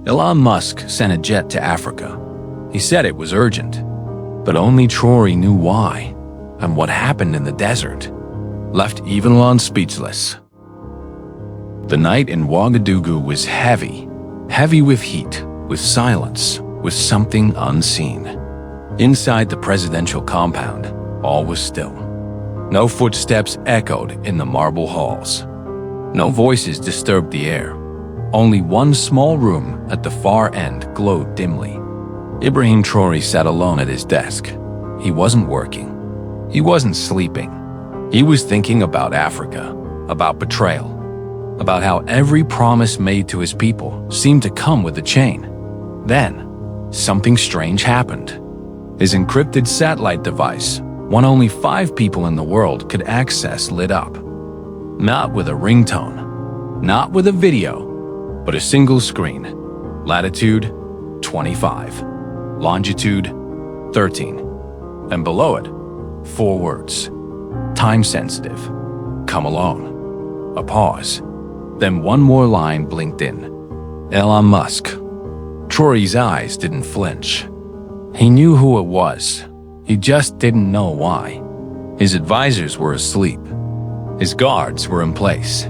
Elon Musk sent a jet to Africa. He said it was urgent, but only Traoré knew why, and what happened in the desert left even Elon speechless. The night in Ouagadougou was heavy with heat, with silence, with something unseen. Inside the presidential compound, all was still. No footsteps echoed in the marble halls. No voices disturbed the air. Only one small room at the far end glowed dimly. Ibrahim Traoré sat alone at his desk. He wasn't working. He wasn't sleeping. He was thinking about Africa, about betrayal, about how every promise made to his people seemed to come with a chain. Then, something strange happened. His encrypted satellite device, one only 5 people in the world could access, lit up. Not with a ringtone, not with a video, but a single screen. Latitude 25, longitude 13, and below it, 4 words. Time sensitive. Come alone. A pause. Then one more line blinked in. Elon Musk. Traoré's eyes didn't flinch. He knew who it was. He just didn't know why. His advisors were asleep. His guards were in place.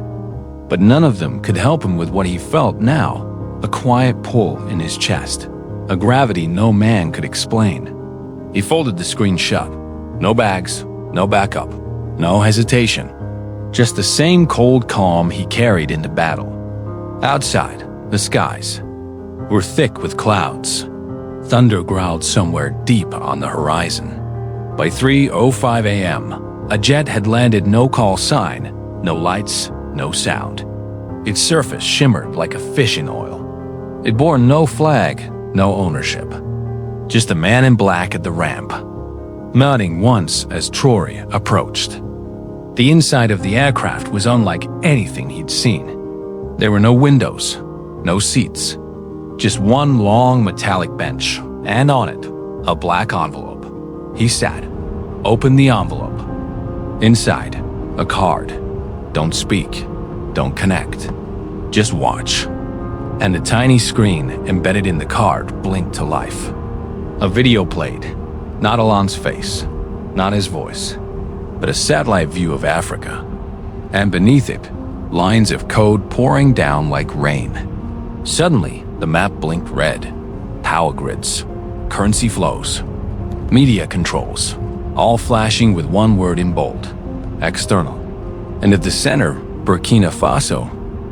But none of them could help him with what he felt now, a quiet pull in his chest, a gravity no man could explain. He folded the screen shut. No bags, no backup, no hesitation. Just the same cold calm he carried into battle. Outside, the skies were thick with clouds. Thunder growled somewhere deep on the horizon. By 3:05 a.m., a jet had landed, no call sign, no lights, no sound. Its surface shimmered like a fish in oil. It bore no flag, no ownership. Just a man in black at the ramp, nodding once as Traoré approached. The inside of the aircraft was unlike anything he'd seen. There were no windows, no seats, just one long metallic bench, and on it, a black envelope. He sat, opened the envelope. Inside, a card. Don't speak, don't connect, just watch. And a tiny screen embedded in the card blinked to life. A video played, not Elon's face, not his voice, but a satellite view of Africa. And beneath it, lines of code pouring down like rain. Suddenly, the map blinked red. Power grids, currency flows, media controls, all flashing with one word in bold: external. And at the center, Burkina Faso,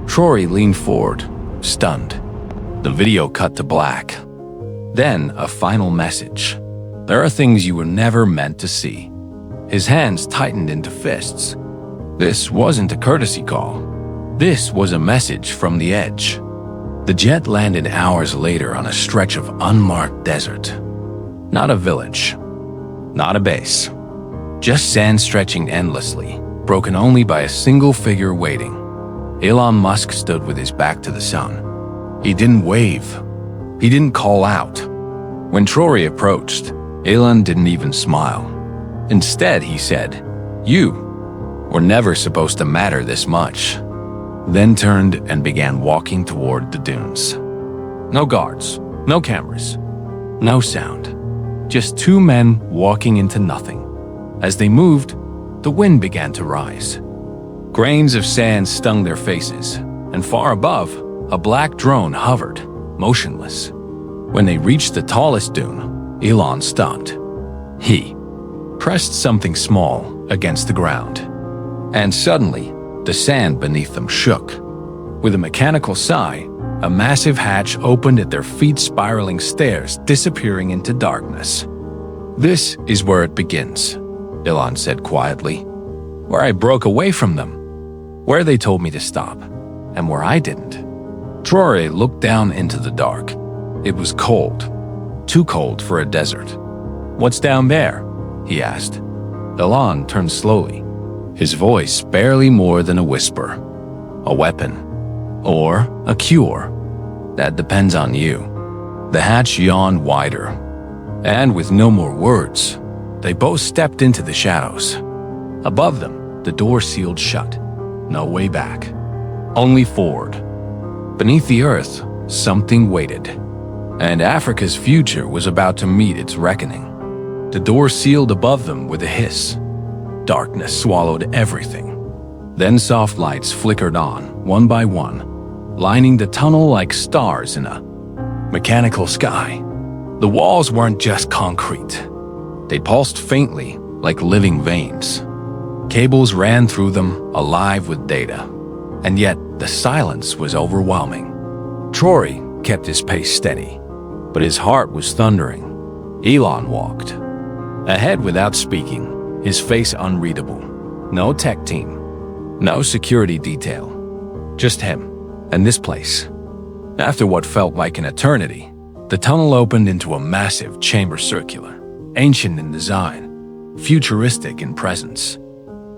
Traoré leaned forward, stunned. The video cut to black. Then a final message. There are things you were never meant to see. His hands tightened into fists. This wasn't a courtesy call. This was a message from the edge. The jet landed hours later on a stretch of unmarked desert. Not a village, not a base, just sand stretching endlessly, broken only by a single figure waiting. Elon Musk stood with his back to the sun. He didn't wave. He didn't call out. When Traoré approached, Elon didn't even smile. Instead, he said, "You were never supposed to matter this much." Then turned and began walking toward the dunes. No guards, no cameras, no sound. Just 2 men walking into nothing. As they moved, the wind began to rise. Grains of sand stung their faces, and far above, a black drone hovered, motionless. When they reached the tallest dune, Elon stopped. He pressed something small against the ground, and suddenly, the sand beneath them shook. With a mechanical sigh, a massive hatch opened at their feet, spiraling stairs disappearing into darkness. "This is where it begins," Elon said quietly. "Where I broke away from them. Where they told me to stop, and where I didn't." Traoré looked down into the dark. It was cold, too cold for a desert. "What's down there?" he asked. Elon turned slowly, his voice barely more than a whisper. "A weapon. Or a cure. That depends on you." The hatch yawned wider, and with no more words, they both stepped into the shadows. Above them, the door sealed shut. No way back. Only forward. Beneath the earth, something waited. And Africa's future was about to meet its reckoning. The door sealed above them with a hiss. Darkness swallowed everything. Then soft lights flickered on, one by one, lining the tunnel like stars in a mechanical sky. The walls weren't just concrete. They pulsed faintly, like living veins. Cables ran through them, alive with data. And yet, the silence was overwhelming. Traoré kept his pace steady, but his heart was thundering. Elon walked ahead without speaking, his face unreadable. No tech team, no security detail, just him and this place. After what felt like an eternity, the tunnel opened into a massive chamber circular, ancient in design, futuristic in presence.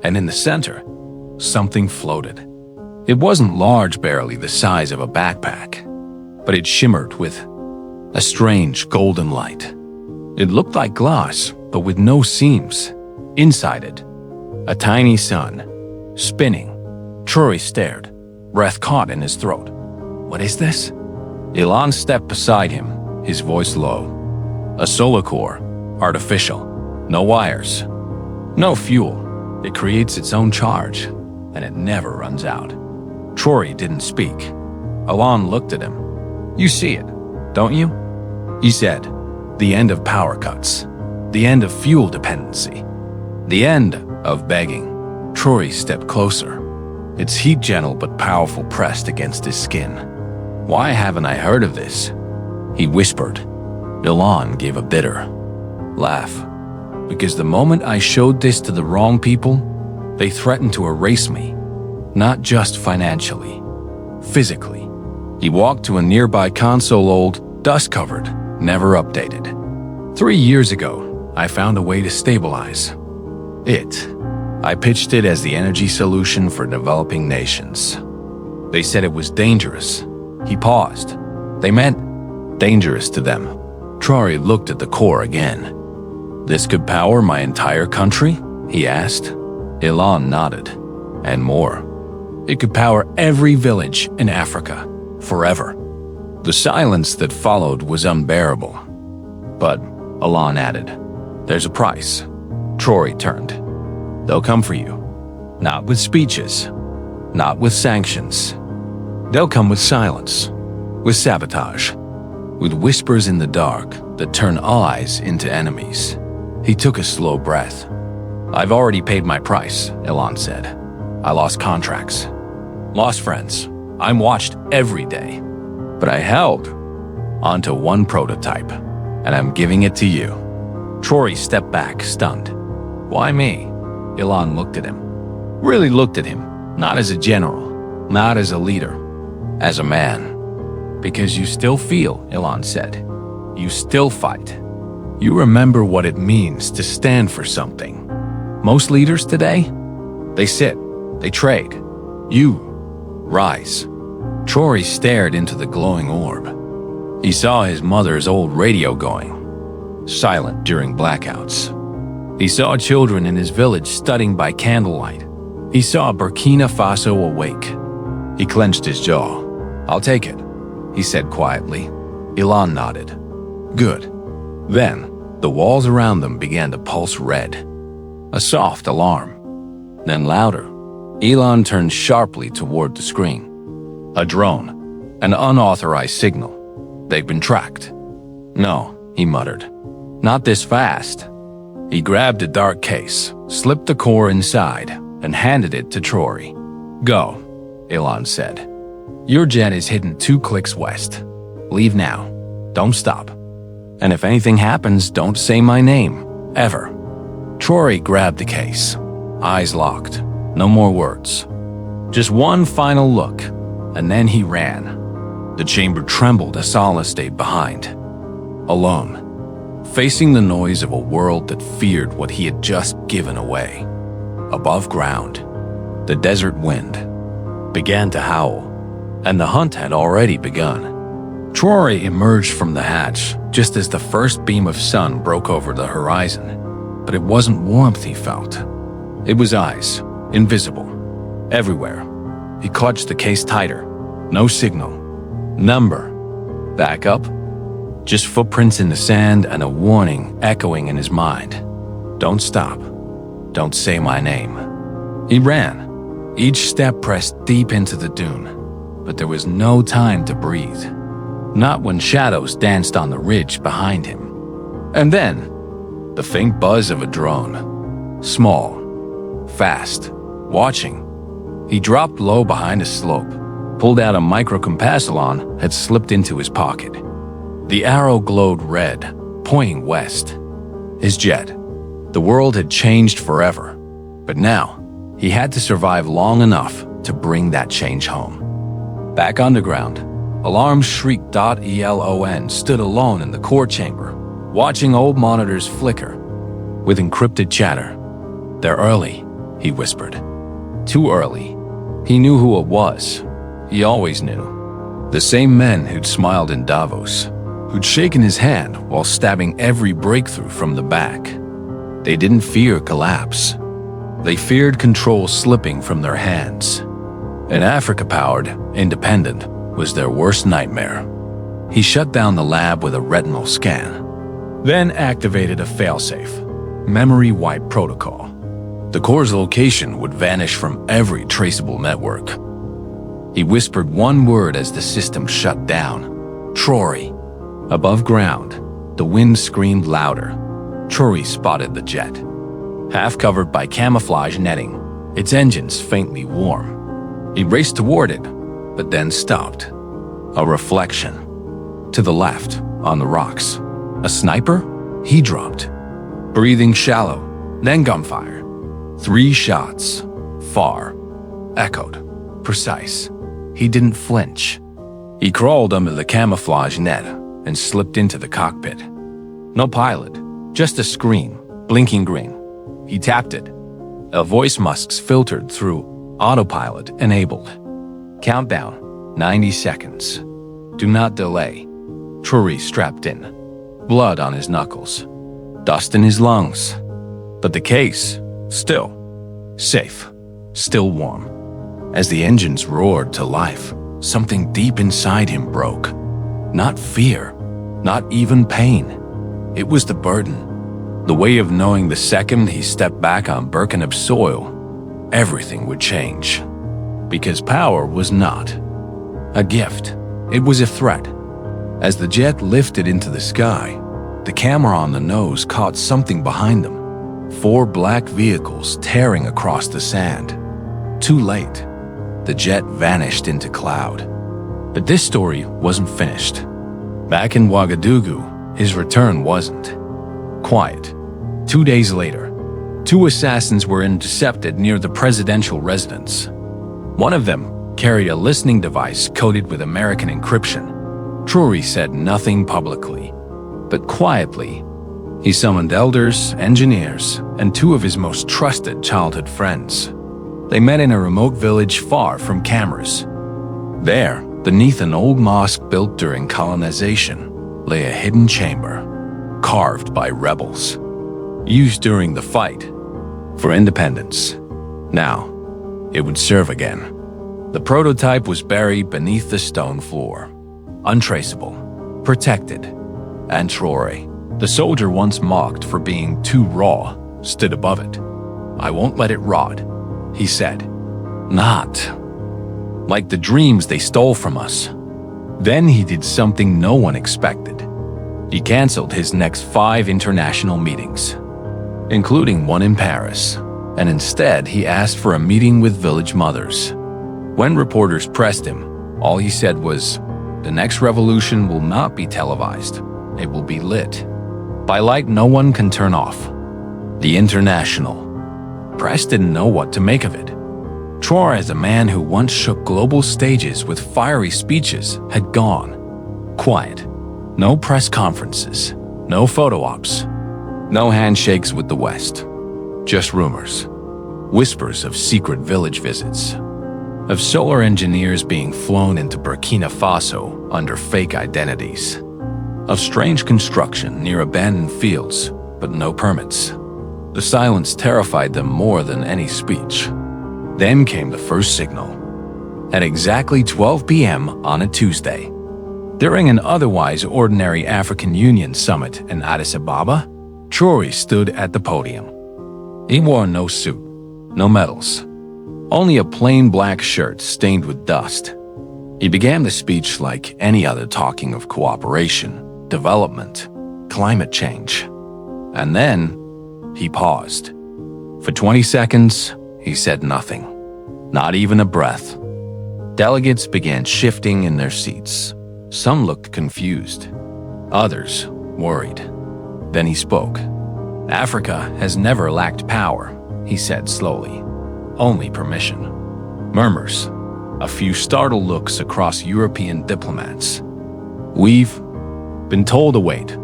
And in the center, something floated. It wasn't large, barely the size of a backpack, but it shimmered with a strange golden light. It looked like glass, but with no seams. Inside it, a tiny sun, spinning. Traoré stared, breath caught in his throat. What is this? Elon stepped beside him, his voice low. A solar core, artificial, no wires, no fuel. It creates its own charge, and it never runs out. Traoré didn't speak. Elon looked at him. You see it, don't you? He said, the end of power cuts, the end of fuel dependency, the end of begging. Traoré stepped closer, its heat gentle but powerful pressed against his skin. Why haven't I heard of this? He whispered. Elon gave a bitter laugh. Because the moment I showed this to the wrong people, they threatened to erase me. Not just financially, physically. He walked to a nearby console, old, dust-covered, never updated. 3 years ago, I found a way to stabilize it. I pitched it as the energy solution for developing nations. They said it was dangerous. He paused. They meant dangerous to them. Traoré looked at the core again. This could power my entire country? He asked. Elon nodded. And more. It could power every village in Africa, forever. The silence that followed was unbearable. But, Elon added, there's a price. Traoré turned. They'll come for you. Not with speeches. Not with sanctions. They'll come with silence. With sabotage. With whispers in the dark that turn allies into enemies. He took a slow breath. I've already paid my price, Elon said. I lost contracts. Lost friends. I'm watched every day. But I held onto one prototype, and I'm giving it to you. Traoré stepped back, stunned. Why me? Elon looked at him. Really looked at him, not as a general, not as a leader, as a man. Because you still feel, Elon said. You still fight. You remember what it means to stand for something. Most leaders today, they sit, they trade. You rise. Traoré stared into the glowing orb. He saw his mother's old radio going, silent during blackouts. He saw children in his village studying by candlelight. He saw Burkina Faso awake. He clenched his jaw. I'll take it, he said quietly. Elon nodded. Good. Then, the walls around them began to pulse red. A soft alarm. Then louder. Elon turned sharply toward the screen. A drone. An unauthorized signal. They've been tracked. No, he muttered. Not this fast. He grabbed a dark case, slipped the core inside, and handed it to Traoré. Go, Elon said. Your jet is hidden 2 clicks west. Leave now. Don't stop. And if anything happens, don't say my name, ever. Traoré grabbed the case, eyes locked, no more words. Just one final look, and then he ran. The chamber trembled as Allah stayed behind. Alone, facing the noise of a world that feared what he had just given away. Above ground, the desert wind began to howl, and the hunt had already begun. Traoré emerged from the hatch just as the first beam of sun broke over the horizon, but it wasn't warmth he felt. It was eyes, invisible, everywhere. He clutched the case tighter. No signal, number, Back up? Just footprints in the sand and a warning echoing in his mind. Don't stop. Don't say my name. He ran, each step pressed deep into the dune, but there was no time to breathe. Not when shadows danced on the ridge behind him. And then, the faint buzz of a drone. Small, fast, watching. He dropped low behind a slope, pulled out a microcompassalon had slipped into his pocket. The arrow glowed red, pointing west. His jet. The world had changed forever, but now he had to survive long enough to bring that change home. Back underground, alarm shriek.elon stood alone in the core chamber, watching old monitors flicker with encrypted chatter. They're early, he whispered. Too early. He knew who it was. He always knew. The same men who'd smiled in Davos, who'd shaken his hand while stabbing every breakthrough from the back. They didn't fear collapse. They feared control slipping from their hands. An Africa-powered independent was their worst nightmare. He shut down the lab with a retinal scan, then activated a failsafe, memory wipe protocol. The core's location would vanish from every traceable network. He whispered one word as the system shut down. Traoré. Above ground, the wind screamed louder. Traoré spotted the jet. Half covered by camouflage netting, its engines faintly warm. He raced toward it, but then stopped. A reflection. To the left, on the rocks. A sniper? He dropped. Breathing shallow, then gunfire. 3 shots. Far. Echoed. Precise. He didn't flinch. He crawled under the camouflage net and slipped into the cockpit. No pilot, just a screen, blinking green. He tapped it. A voice Musk's filtered through, autopilot enabled. Countdown, 90 seconds. Do not delay. Traoré strapped in. Blood on his knuckles. Dust in his lungs. But the case, still. Safe. Still warm. As the engines roared to life, something deep inside him broke. Not fear. Not even pain. It was the burden. The way of knowing the second he stepped back on Burkina soil, everything would change. Because power was not a gift. It was a threat. As the jet lifted into the sky, the camera on the nose caught something behind them. 4 black vehicles tearing across the sand. Too late. The jet vanished into cloud. But this story wasn't finished. Back in Ouagadougou, his return wasn't. Quiet. 2 days later, 2 assassins were intercepted near the presidential residence. One of them carried a listening device coated with American encryption. Traoré said nothing publicly, but quietly, he summoned elders, engineers, and 2 of his most trusted childhood friends. They met in a remote village far from cameras. There, beneath an old mosque built during colonization, lay a hidden chamber, carved by rebels, used during the fight for independence. Now, it would serve again. The prototype was buried beneath the stone floor, untraceable, protected, and Traoré, the soldier once mocked for being too raw, stood above it. I won't let it rot, he said. Not like the dreams they stole from us. Then he did something no one expected. He canceled his next 5 international meetings, including one in Paris, and instead he asked for a meeting with village mothers. When reporters pressed him, all he said was, "The next revolution will not be televised. It will be lit by light no one can turn off." The international press didn't know what to make of it. Traoré, as a man who once shook global stages with fiery speeches, had gone. Quiet. No press conferences. No photo ops. No handshakes with the West. Just rumors. Whispers of secret village visits. Of solar engineers being flown into Burkina Faso under fake identities. Of strange construction near abandoned fields, but no permits. The silence terrified them more than any speech. Then came the first signal. At exactly 12 p.m. on a Tuesday, During an otherwise ordinary African Union summit in Addis Ababa, Traoré stood at the podium. He wore no suit, no medals, only a plain black shirt stained with dust. He began the speech like any other, talking of cooperation, development, climate change. And then he paused. For 20 seconds, he said nothing, not even a breath. Delegates began shifting in their seats. Some looked confused, others worried. Then he spoke. Africa has never lacked power, he said slowly. Only permission. Murmurs. A few startled looks across European diplomats. We've been told to wait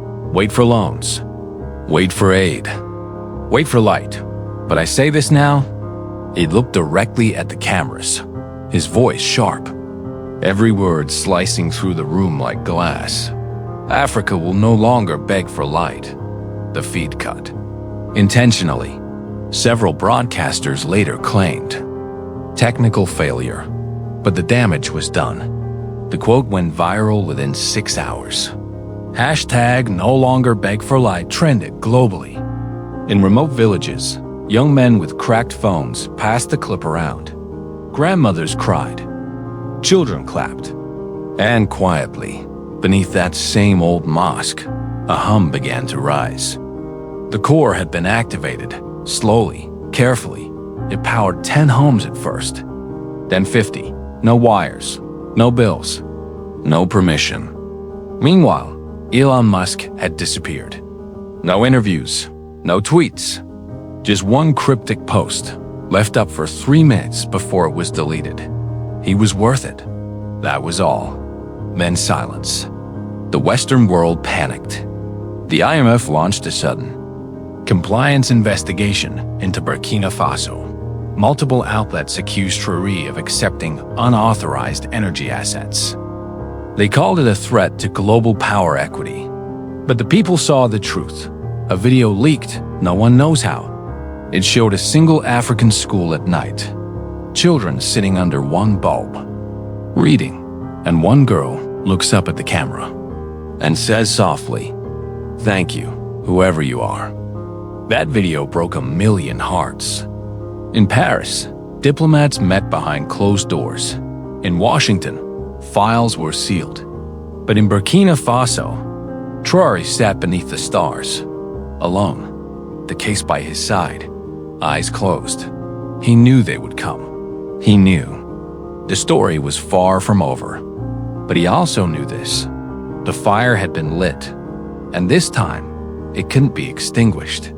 for loans, wait for aid, wait for light. But I say this now. He looked directly at the cameras, his voice sharp, every word slicing through the room like glass. Africa will no longer beg for light. The feed cut. Intentionally, several broadcasters later claimed. Technical failure, but the damage was done. The quote went viral within 6 hours. Hashtag no longer beg for light trended globally. In remote villages, young men with cracked phones passed the clip around. Grandmothers cried. Children clapped. And quietly, beneath that same old mosque, a hum began to rise. The core had been activated, slowly, carefully. It powered 10 homes at first, then 50. No wires, no bills, no permission. Meanwhile, Elon Musk had disappeared. No interviews, no tweets. Just one cryptic post, left up for 3 minutes before it was deleted. He was worth it. That was all. Then silence. The Western world panicked. The IMF launched a sudden compliance investigation into Burkina Faso. Multiple outlets accused Traoré of accepting unauthorized energy assets. They called it a threat to global power equity. But the people saw the truth. A video leaked, no one knows how. It showed a single African school at night. Children sitting under one bulb, reading, and one girl looks up at the camera and says softly, "Thank you, whoever you are." That video broke 1 million hearts. In Paris, diplomats met behind closed doors. In Washington, files were sealed. But in Burkina Faso, Traoré sat beneath the stars, alone, the case by his side, eyes closed. He knew they would come. He knew. The story was far from over. But he also knew this. The fire had been lit, and this time, it couldn't be extinguished.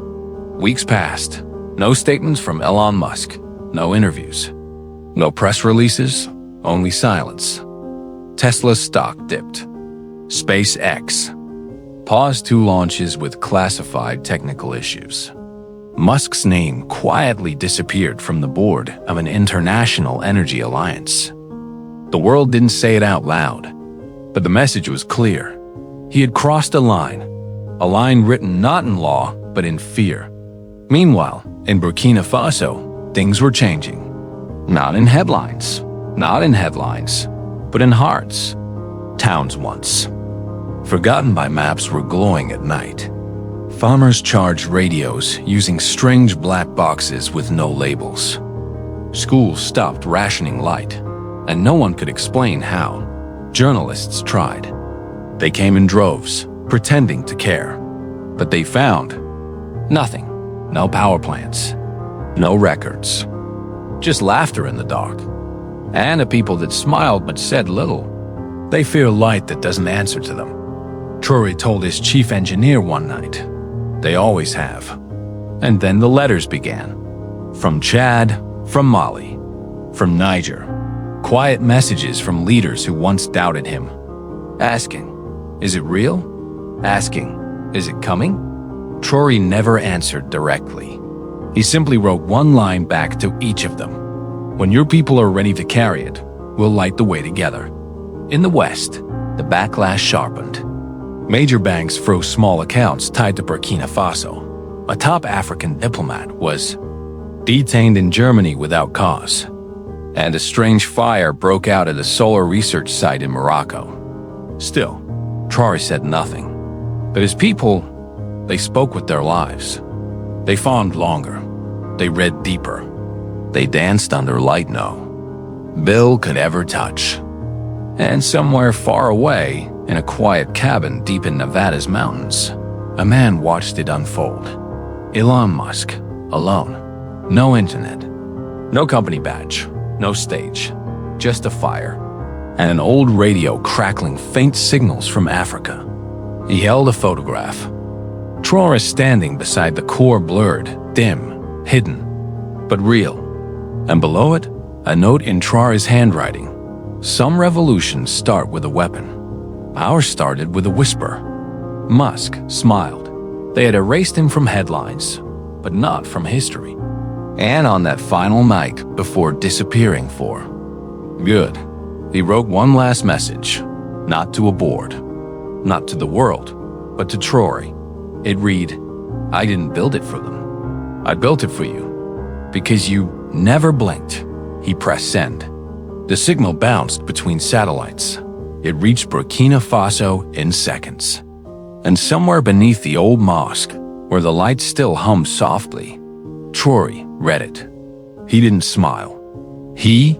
Weeks passed. No statements from Elon Musk, no interviews, no press releases, only silence. Tesla's stock dipped. SpaceX paused 2 launches with classified technical issues. Musk's name quietly disappeared from the board of an international energy alliance. The world didn't say it out loud, but the message was clear. He had crossed a line written not in law, but in fear. Meanwhile, in Burkina Faso, things were changing. Not in headlines, but in hearts. Towns once forgotten by maps were glowing at night. Farmers charged radios using strange black boxes with no labels. Schools stopped rationing light, and no one could explain how. Journalists tried. They came in droves, pretending to care. But they found nothing. No power plants, no records, just laughter in the dark, and a people that smiled but said little. They fear light that doesn't answer to them. Traoré told his chief engineer one night. They always have. And then the letters began. From Chad, from Mali, from Niger. Quiet messages from leaders who once doubted him. Asking, is it real? Asking, is it coming? Traoré never answered directly. He simply wrote one line back to each of them. When your people are ready to carry it, we'll light the way together. In the West, the backlash sharpened. Major banks froze small accounts tied to Burkina Faso. A top African diplomat was detained in Germany without cause. And a strange fire broke out at a solar research site in Morocco. Still, Traoré said nothing. But his people, they spoke with their lives. They farmed longer. They read deeper. They danced under light no bill could ever touch. And somewhere far away, in a quiet cabin deep in Nevada's mountains, a man watched it unfold. Elon Musk, alone. No internet. No company badge. No stage. Just a fire. And an old radio crackling faint signals from Africa. He held a photograph. Traoré standing beside the core, blurred, dim, hidden, but real. And below it, a note in Traoré's handwriting. Some revolutions start with a weapon. Ours started with a whisper. Musk smiled. They had erased him from headlines, but not from history. And on that final night before disappearing for good, he wrote one last message, not to a board, not to the world, but to Traoré. It read, I didn't build it for them. I built it for you. Because you never blinked. He pressed send. The signal bounced between satellites. It reached Burkina Faso in seconds. And somewhere beneath the old mosque, where the lights still hummed softly, Traoré read it. He didn't smile. He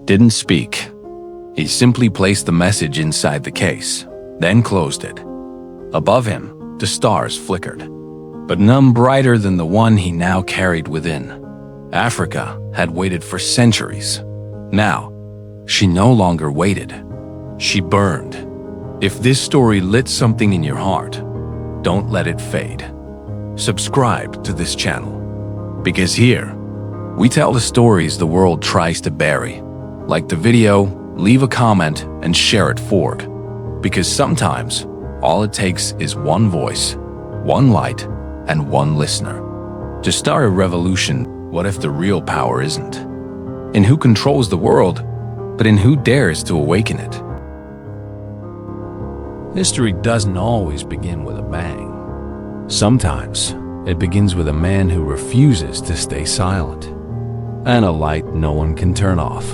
didn't speak. He simply placed the message inside the case, then closed it. Above him, the stars flickered, but none brighter than the one he now carried within. Africa had waited for centuries. Now, she no longer waited. She burned. If this story lit something in your heart, don't let it fade. Subscribe to this channel, because here, we tell the stories the world tries to bury. Like the video, leave a comment, and share it forward. Because sometimes, all it takes is one voice, one light, and one listener. To start a revolution, what if the real power isn't in who controls the world, but in who dares to awaken it? History doesn't always begin with a bang. Sometimes, it begins with a man who refuses to stay silent, and a light no one can turn off.